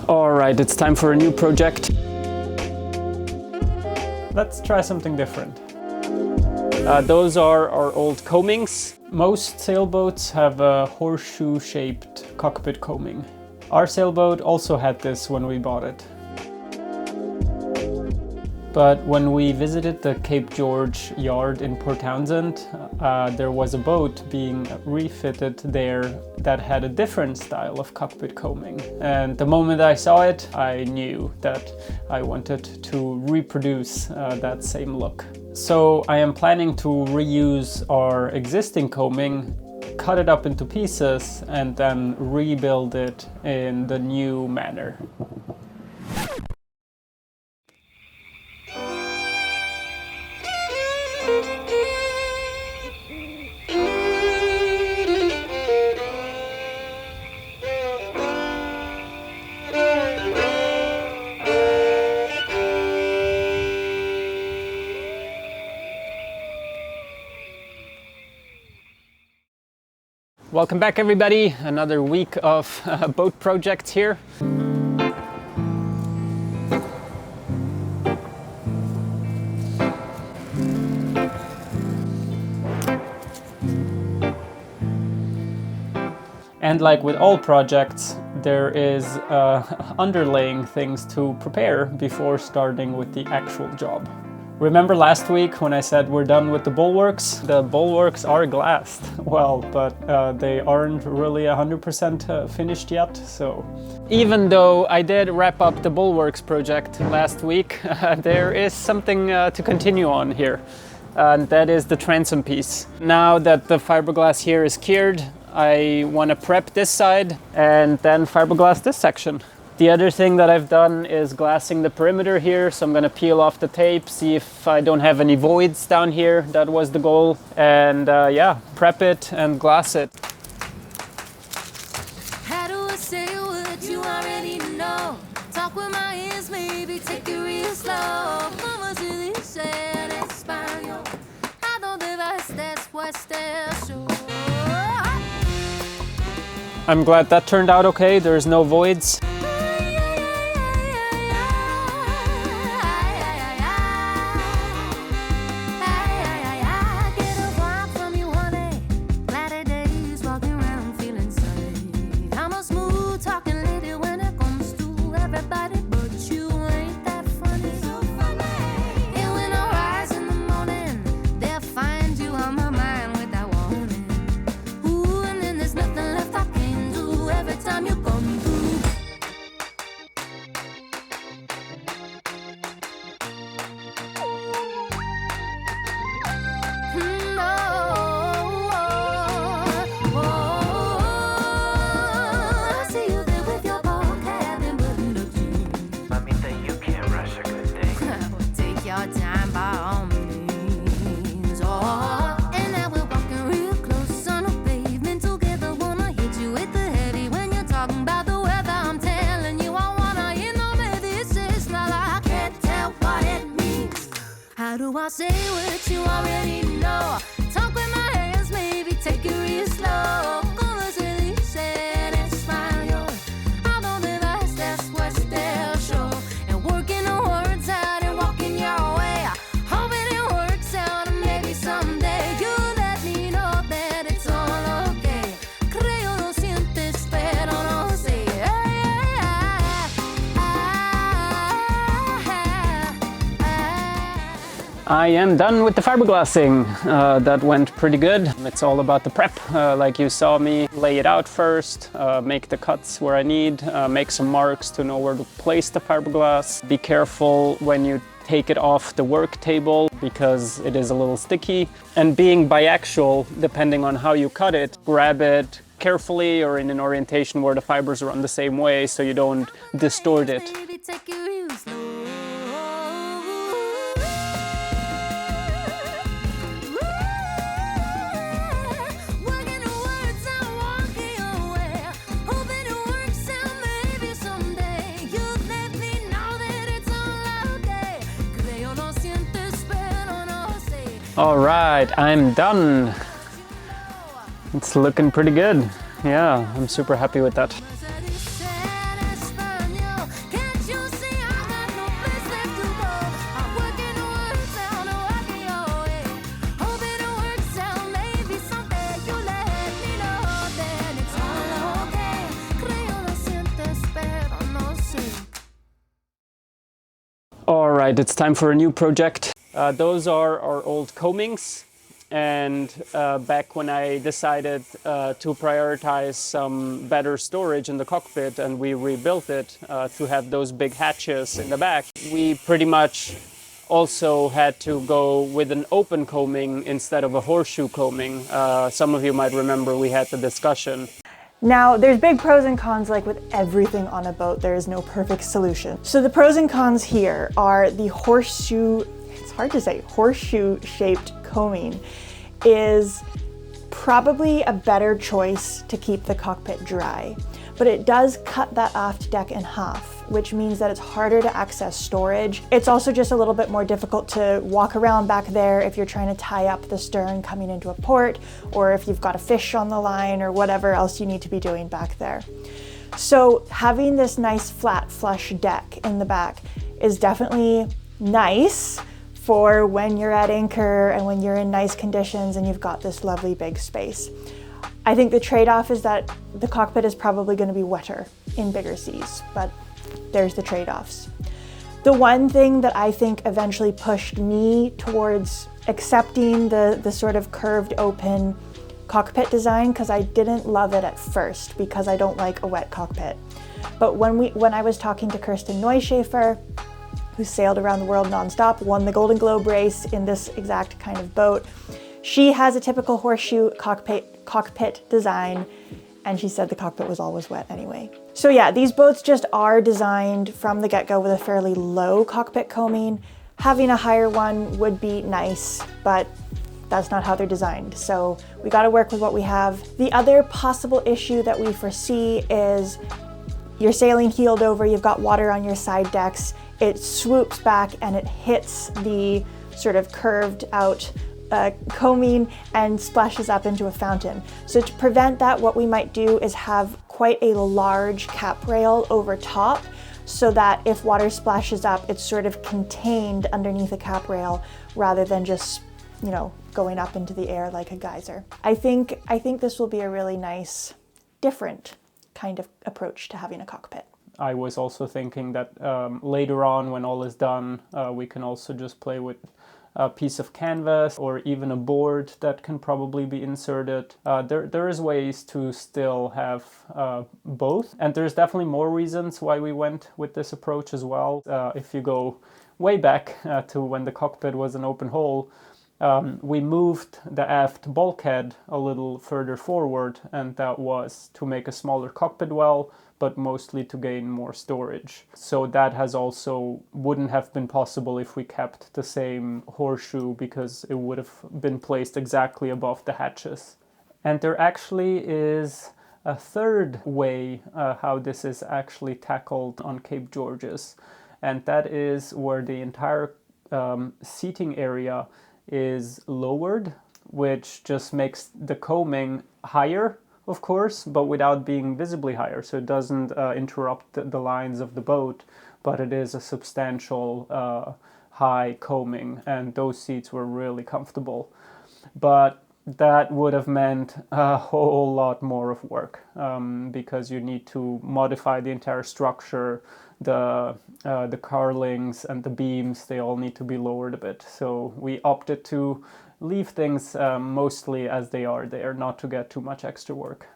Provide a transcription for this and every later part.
All right, it's time for a new project. Let's try something different. Those are our old coamings. Most sailboats have a horseshoe-shaped cockpit coaming. Our sailboat also had this when we bought it. But when we visited the Cape George yard in Port Townsend, there was a boat being refitted there that had a different style of cockpit coaming. And the moment I saw it, I knew that I wanted to reproduce that same look. So I am planning to reuse our existing coaming, cut it up into pieces, and then rebuild it in the new manner. Welcome back, everybody. Another week of boat projects here. And like with all projects, there is underlaying things to prepare before starting with the actual job. Remember last week when I said we're done with the bulwarks? The bulwarks are glassed, well, but they aren't really 100% finished yet, so. Even though I did wrap up the bulwarks project last week, there is something to continue on here, and that is the transom piece. Now that the fiberglass here is cured, I want to prep this side and then fiberglass this section. The other thing that I've done is glassing the perimeter here, so I'm going to peel off the tape, see if I don't have any voids down here. That was the goal. And yeah, prep it and glass it. How do I say what you already know? Talk with my ears, maybe take it real slow. Como se dice en español? ¿A dónde vas después de eso? I'm glad that turned out okay. There's no voids. I say what you already know. Talk with my hands, maybe take it real slow. Como se dice en español? ¿A dónde vas después del show? And working the words out and walking your way. Hoping it works out and maybe someday you let me know that it's all okay. Creo lo sientes, pero no sé. I am done with the fiberglassing. That went pretty good. It's all about the prep. Like you saw me lay it out first, make the cuts where I need, make some marks to know where to place the fiberglass. Be careful when you take it off the work table because it is a little sticky. And being biaxial, depending on how you cut it, grab it carefully or in an orientation where the fibers run the same way so you don't distort it. All right, I'm done. It's looking pretty good. Yeah, I'm super happy with that. All right, it's time for a new project. Those are our old combings. And back when I decided to prioritize some better storage in the cockpit and we rebuilt it to have those big hatches in the back, we pretty much also had to go with an open combing instead of a horseshoe combing. Some of you might remember we had the discussion. Now, there's big pros and cons. Like with everything on a boat, there is no perfect solution. So the pros and cons here are the horseshoe, it's hard to say, horseshoe-shaped combing is probably a better choice to keep the cockpit dry, but it does cut that aft deck in half, which means that it's harder to access storage. It's also just a little bit more difficult to walk around back there if you're trying to tie up the stern coming into a port, or if you've got a fish on the line or whatever else you need to be doing back there. So having this nice flat flush deck in the back is definitely nice for when you're at anchor and when you're in nice conditions and you've got this lovely big space. I think the trade-off is that the cockpit is probably going to be wetter in bigger seas, but there's the trade-offs. The one thing that I think eventually pushed me towards accepting the sort of curved open cockpit design, because I didn't love it at first because I don't like a wet cockpit. But when I was talking to Kirsten Neuschafer, who sailed around the world nonstop, won the Golden Globe race in this exact kind of boat, she has a typical horseshoe cockpit design, and she said the cockpit was always wet anyway. So yeah, these boats just are designed from the get-go with a fairly low cockpit combing. Having a higher one would be nice, but that's not how they're designed. So we got to work with what we have. The other possible issue that we foresee is you're sailing heeled over, you've got water on your side decks, it swoops back and it hits the sort of curved out combing and splashes up into a fountain. So to prevent that, what we might do is have quite a large cap rail over top so that if water splashes up, it's sort of contained underneath a cap rail rather than just, you know, going up into the air like a geyser. I think this will be a really nice, different kind of approach to having a cockpit. I was also thinking that later on, when all is done, we can also just play with a piece of canvas or even a board that can probably be inserted. There is ways to still have both, and there's definitely more reasons why we went with this approach as well. If you go way back to when the cockpit was an open hole, we moved the aft bulkhead a little further forward, and that was to make a smaller cockpit well, but mostly to gain more storage. So that has also wouldn't have been possible if we kept the same horseshoe, because it would have been placed exactly above the hatches. And there actually is a third way how this is actually tackled on Cape George's, and that is where the entire seating area is lowered, which just makes the combing higher, of course, but without being visibly higher. So it doesn't interrupt the lines of the boat, but it is a substantial high combing, and those seats were really comfortable. But that would have meant a whole lot more of work because you need to modify the entire structure. The carlings and the beams, they all need to be lowered a bit. So we opted to leave things mostly as they are there, not to get too much extra work.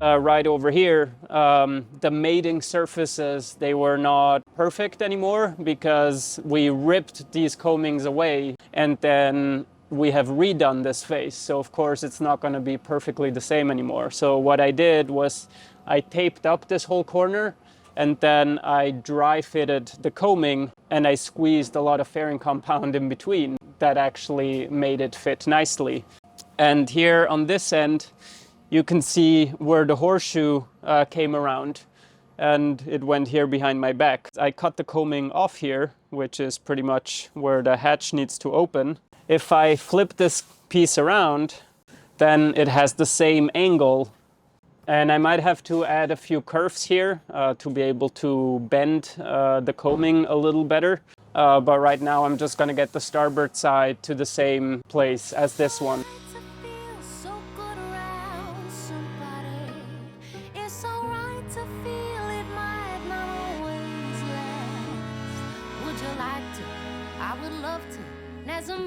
Right over here, the mating surfaces, they were not perfect anymore because we ripped these combings away and then we have redone this face. So of course it's not going to be perfectly the same anymore. So what I did was I taped up this whole corner, and then I dry fitted the combing, and I squeezed a lot of fairing compound in between. That actually made it fit nicely. And here on this end, you can see where the horseshoe came around, and it went here behind my back. I cut the combing off here, which is pretty much where the hatch needs to open. If I flip this piece around, then it has the same angle, and I might have to add a few curves here to be able to bend the combing a little better. But right now I'm just gonna get the starboard side to the same place as this one. To feel so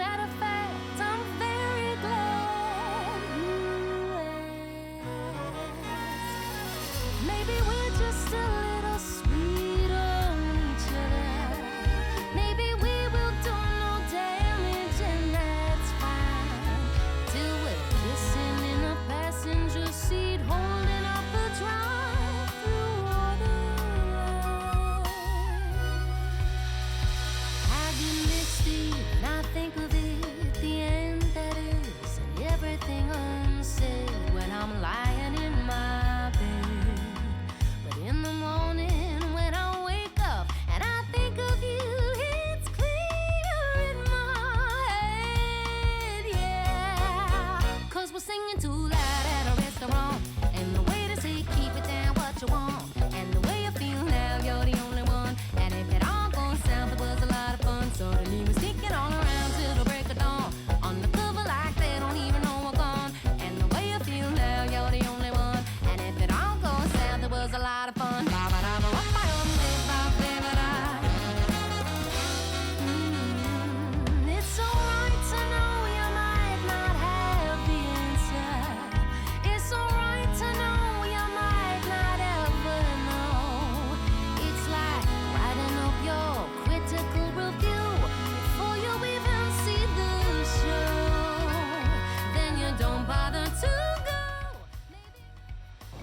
matter of fact, I'm very glad you asked. Maybe we're just a little sweet on each other. Maybe we will do no damage, and that's fine. Till we're kissing in the passenger seat, holding up the drive-through water. I get misty when I think of it, the end that is, and everything unsaid when I'm lying in my bed. But in the morning when I wake up and I think of you, it's clear in my head, yeah. 'Cause we're singing too loud at a restaurant, and the waiter say keep it down what you want, and the way you feel now you're the only one. And if it all goes south, it was a lot of fun. Suddenly we're sticking all around till the break of dawn. Undercover like they don't even know we're gone. And the way you feel now you're the only one. And if it all goes south, it was a lot of fun. It's alright to know you might not have the answer. It's alright to know you might not ever know. It's like writing up your critical review before you even see the show. Then you don't bother to go.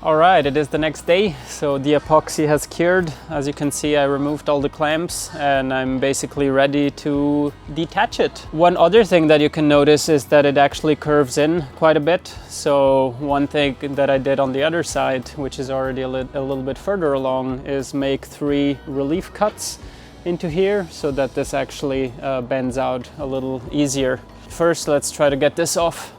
All right, it is the next day, so the epoxy has cured. As you can see, I removed all the clamps and I'm basically ready to detach it. One other thing that you can notice is that it actually curves in quite a bit. So one thing that I did on the other side, which is already a little bit further along, is make 3 relief cuts into here so that this actually bends out a little easier. First, let's try to get this off.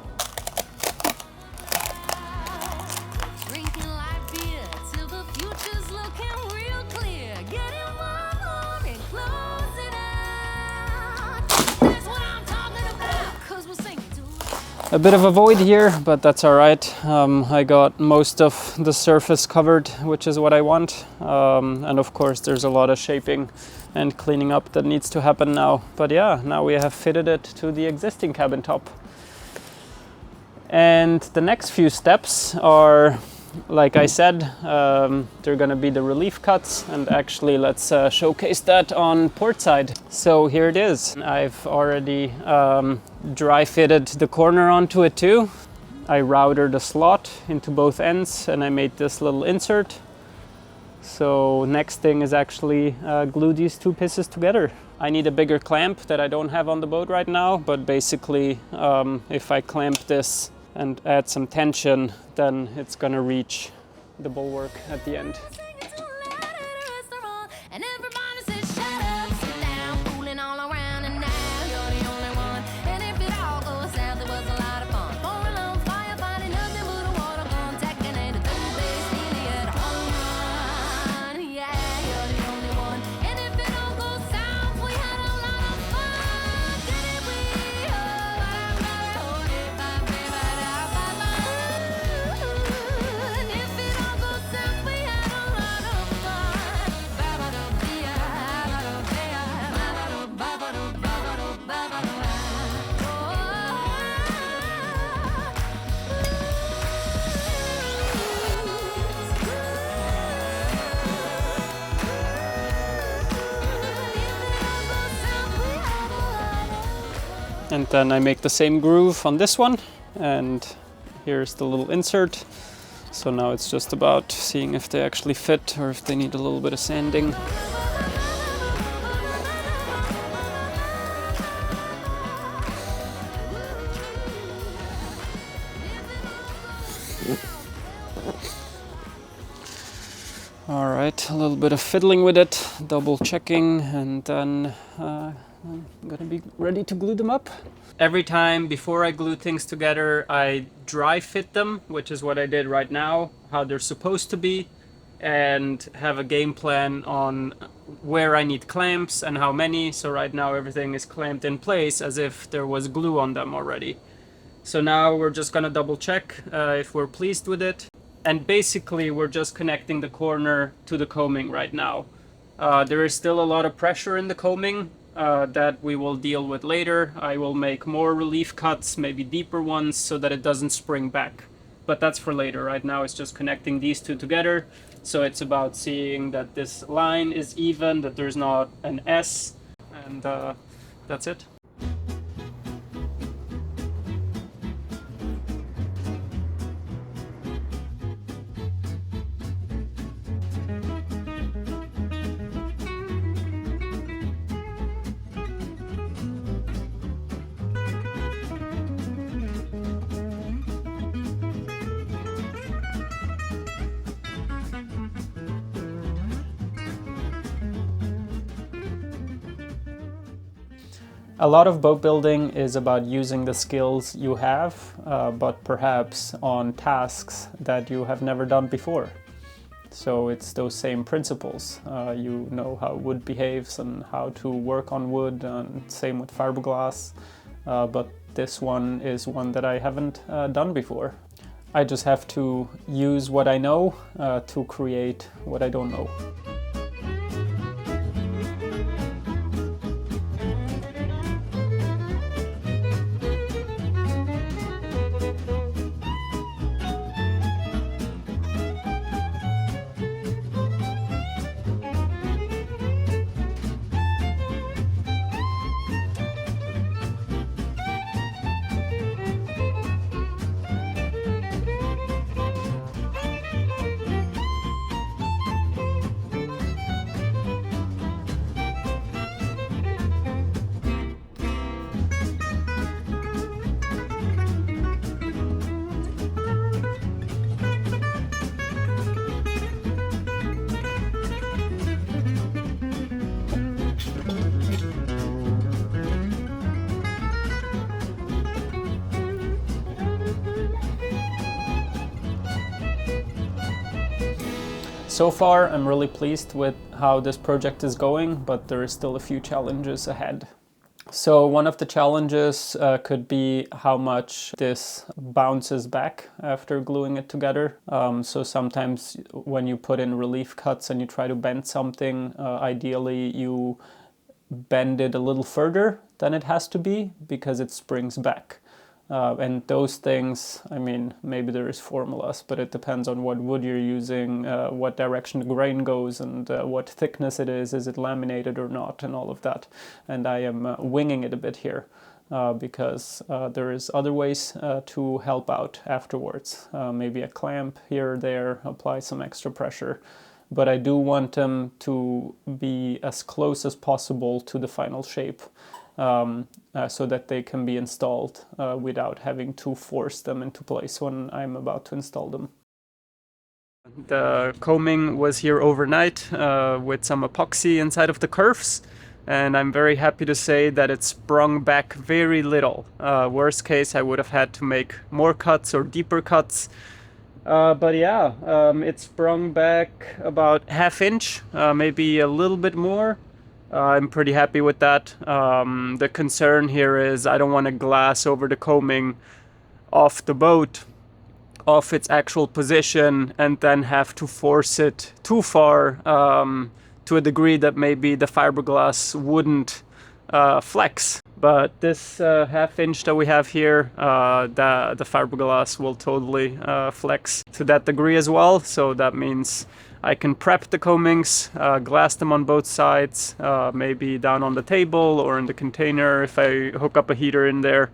Drinking light beer till the future's looking real clear. Getting one on and close it out. That's what I'm talking about. 'Cause we're singing too loud. A bit of a void here, but that's all right. I got most of the surface covered, which is what I want. And of course, there's a lot of shaping and cleaning up that needs to happen now. But yeah, now we have fitted it to the existing cabin top. And the next few steps are, like I said, they're gonna be the relief cuts, and actually let's showcase that on port side. So here it is. I've already dry fitted the corner onto it too. I routed a slot into both ends and I made this little insert. So next thing is actually glue these 2 pieces together. I need a bigger clamp that I don't have on the boat right now, but basically if I clamp this and add some tension, then it's gonna reach the bulwark at the end. Singing too loud at a restaurant, and everybody says shut up, sit down, fooling all around, and now you're the only one. And if it all goes south, it was a lot of fun. Pouring on fire, finding nothing but a water gun, tacking it to third base, nearly at a home run. Yeah, you're the only one. And if it all goes south, we had a lot of fun. Didn't we? And if it all goes south, we had a lot of And then I make the same groove on this one, and here's the little insert. So now it's just about seeing if they actually fit or if they need a little bit of sanding. All right, a little bit of fiddling with it, double checking, and then I'm gonna be ready to glue them up. Every time before I glue things together, I dry fit them, which is what I did right now, how they're supposed to be, and have a game plan on where I need clamps and how many. So right now everything is clamped in place as if there was glue on them already. So now we're just gonna double check if we're pleased with it. And basically we're just connecting the corner to the coaming right now. There is still a lot of pressure in the coaming, that we will deal with later. I will make more relief cuts, maybe deeper ones, so that it doesn't spring back. But that's for later. Right now it's just connecting these two together. So it's about seeing that this line is even, that there's not an S, and that's it. A lot of boat building is about using the skills you have, but perhaps on tasks that you have never done before. So it's those same principles. You know how wood behaves and how to work on wood, and same with fiberglass. But this one is one that I haven't done before. I just have to use what I know to create what I don't know. So far, I'm really pleased with how this project is going, but there is still a few challenges ahead. So one of the challenges could be how much this bounces back after gluing it together. So sometimes when you put in relief cuts and you try to bend something, ideally you bend it a little further than it has to be because it springs back. And those things, I mean, maybe there is formulas, but it depends on what wood you're using, what direction the grain goes, and what thickness it is it laminated or not, and all of that. And I am winging it a bit here because there is other ways to help out afterwards. Maybe a clamp here or there, apply some extra pressure. But I do want them to be as close as possible to the final shape. So that they can be installed without having to force them into place when I'm about to install them. The combing was here overnight with some epoxy inside of the curves, and I'm very happy to say that it sprung back very little. Worst case, I would have had to make more cuts or deeper cuts. But yeah, it sprung back about ½ inch, maybe a little bit more. I'm pretty happy with that. The concern here is I don't want to glass over the combing off the boat, off its actual position, and then have to force it too far to a degree that maybe the fiberglass wouldn't flex. But this ½ inch that we have here, the fiberglass will totally flex to that degree as well. So that means I can prep the combings, glass them on both sides, maybe down on the table or in the container if I hook up a heater in there.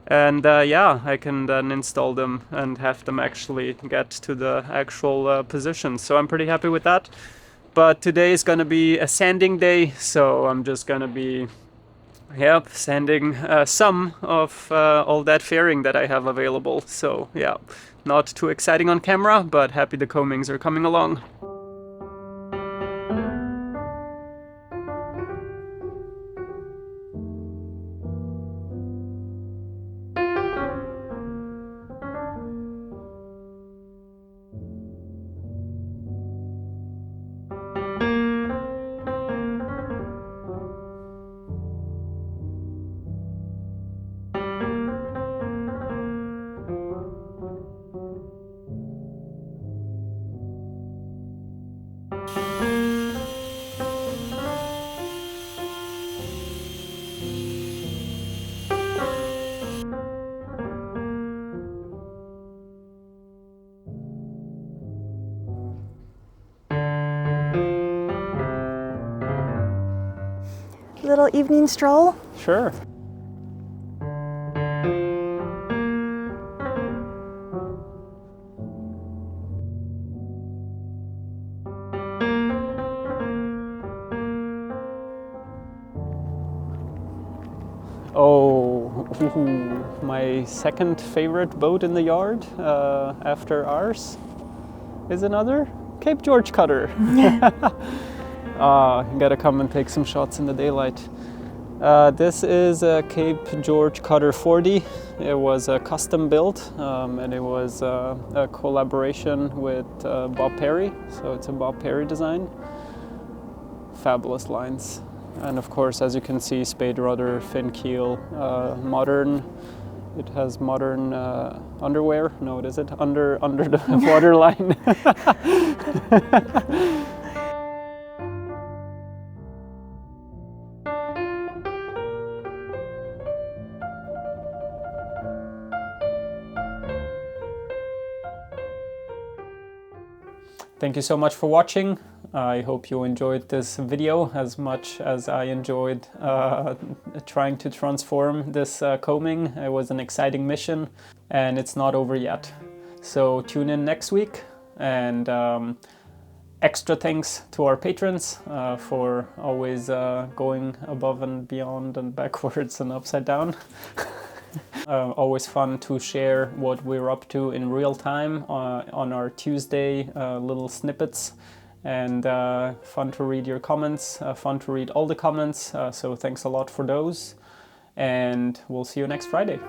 And yeah, I can then install them and have them actually get to the actual position. So I'm pretty happy with that. But today is going to be a sanding day, so I'm just going to be sanding some of all that fairing that I have available. So yeah, not too exciting on camera, but happy the combings are coming along. little evening stroll? Sure. Oh, my second favorite boat in the yard after ours is another Cape George cutter. Gotta come and take some shots in the daylight. This is a Cape George Cutter 40. It was a custom built and it was a collaboration with Bob Perry, so it's a Bob Perry design. Fabulous lines. And of course, as you can see, spade rudder, fin keel, modern. It has modern underwear. No, it isn't. Under the waterline. Thank you so much for watching. I hope you enjoyed this video as much as I enjoyed trying to transform this combing. It was an exciting mission and it's not over yet. So tune in next week, and extra thanks to our patrons for always going above and beyond and backwards and upside down. Always fun to share what we're up to in real time on our Tuesday little snippets, and fun to read your comments, fun to read all the comments, so thanks a lot for those, and we'll see you next Friday.